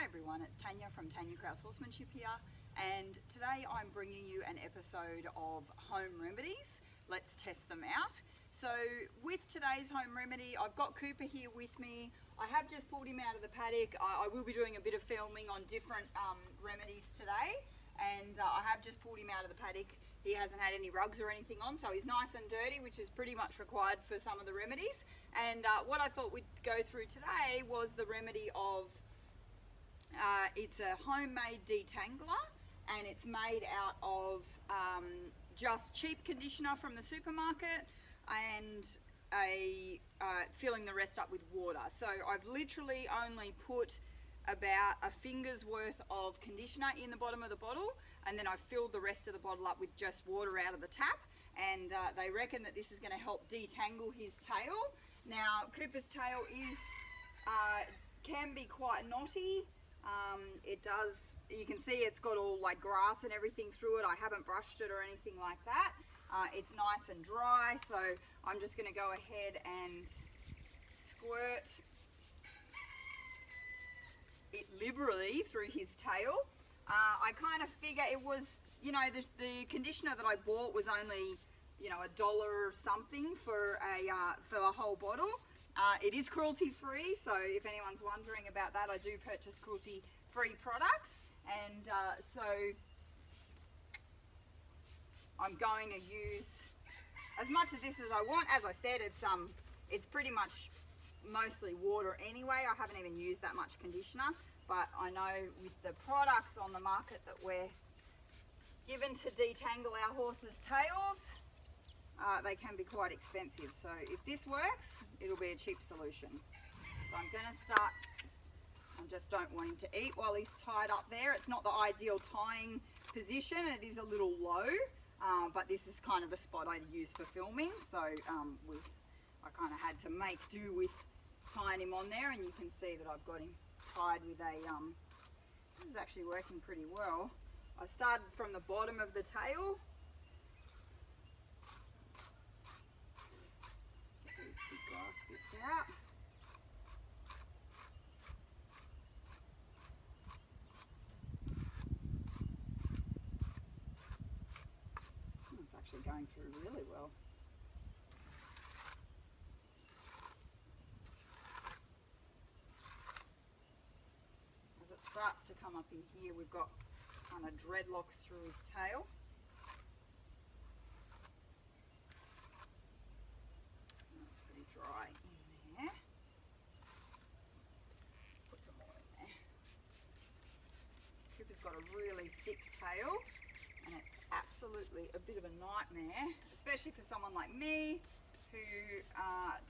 Hi everyone, it's Tanja from Kraus Horsemanship here, and today I'm bringing you an episode of Home Remedies. Let's test them out. So with today's home remedy, I've got Cooper here with me. I have just pulled him out of the paddock. I will be doing a bit of filming on different remedies today, and I have just pulled him out of the paddock. He hasn't had any rugs or anything on, so he's nice and dirty, which is pretty much required for some of the remedies. And what I thought we'd go through today was the remedy of it's a homemade detangler, and it's made out of just cheap conditioner from the supermarket and filling the rest up with water. So I've literally only put about a finger's worth of conditioner in the bottom of the bottle, and then I've filled the rest of the bottle up with just water out of the tap, and they reckon that this is going to help detangle his tail. Now Cooper's tail can be quite knotty. It does, you can see it's got all like grass and everything through it. I haven't brushed it or anything like that. It's nice and dry, so I'm just going to go ahead and squirt it liberally through his tail. I kind of figure it was, you know, the conditioner that I bought was only, you know, $1 or something for a whole bottle. It is cruelty free, so if anyone's wondering about that, I do purchase cruelty free products, and so I'm going to use as much of this as I want. As I said, it's pretty much mostly water anyway. I haven't even used that much conditioner, but I know with the products on the market that we're given to detangle our horses' tails, they can be quite expensive. So if this works, it'll be a cheap solution. So I'm going to start. I just don't want him to eat while he's tied up there. It's not the ideal tying position. It is a little low, but this is kind of the spot I'd use for filming. So I kind of had to make do with tying him on there, and you can see that I've got him tied with a, this is actually working pretty well. I started from the bottom of the tail. Get these big grass bits out. It's actually going through really well. As it starts to come up in here, we've got kind of dreadlocks through his tail. That's pretty dry in there. Put some more in there. Cooper's got a really thick tail, and it's absolutely a bit of a nightmare, especially for someone like me who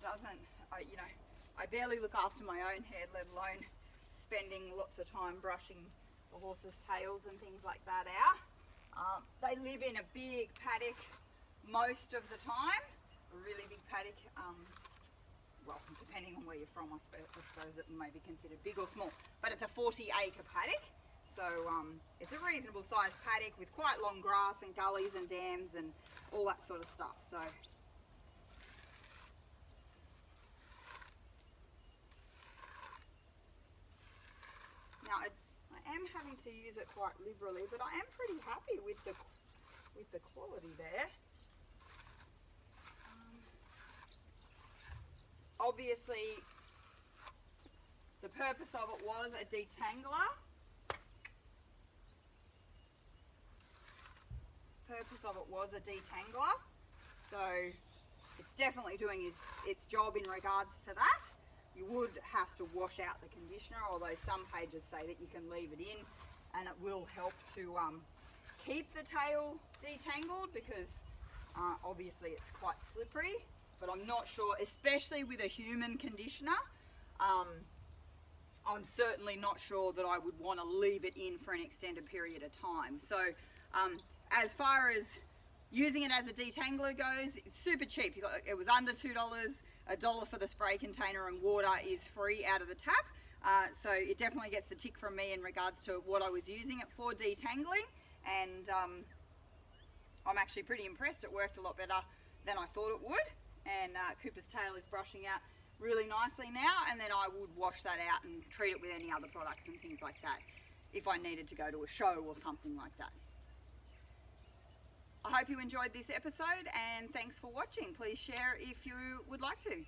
doesn't, you know, I barely look after my own hair, let alone spending lots of time brushing the horses' tails and things like that out. They live in a big paddock most of the time, a really big paddock. Well, depending on where you're from, I suppose it may be considered big or small, but it's a 40-acre paddock. So it's a reasonable sized paddock with quite long grass and gullies and dams and all that sort of stuff. So now I am having to use it quite liberally, but I am pretty happy with the quality there. Obviously, the purpose of it was a detangler. So it's definitely doing its job in regards to that. You would have to wash out the conditioner, although some pages say that you can leave it in and it will help to keep the tail detangled, because obviously it's quite slippery, but I'm not sure, especially with a human conditioner, I'm certainly not sure that I would want to leave it in for an extended period of time. So as far as using it as a detangler goes, it's super cheap. It was under $2, $1 for the spray container, and water is free out of the tap. So it definitely gets a tick from me in regards to what I was using it for detangling, and I'm actually pretty impressed. It worked a lot better than I thought it would, and Cooper's tail is brushing out really nicely now, and then I would wash that out and treat it with any other products and things like that if I needed to go to a show or something like that. I hope you enjoyed this episode, and thanks for watching. Please share if you would like to.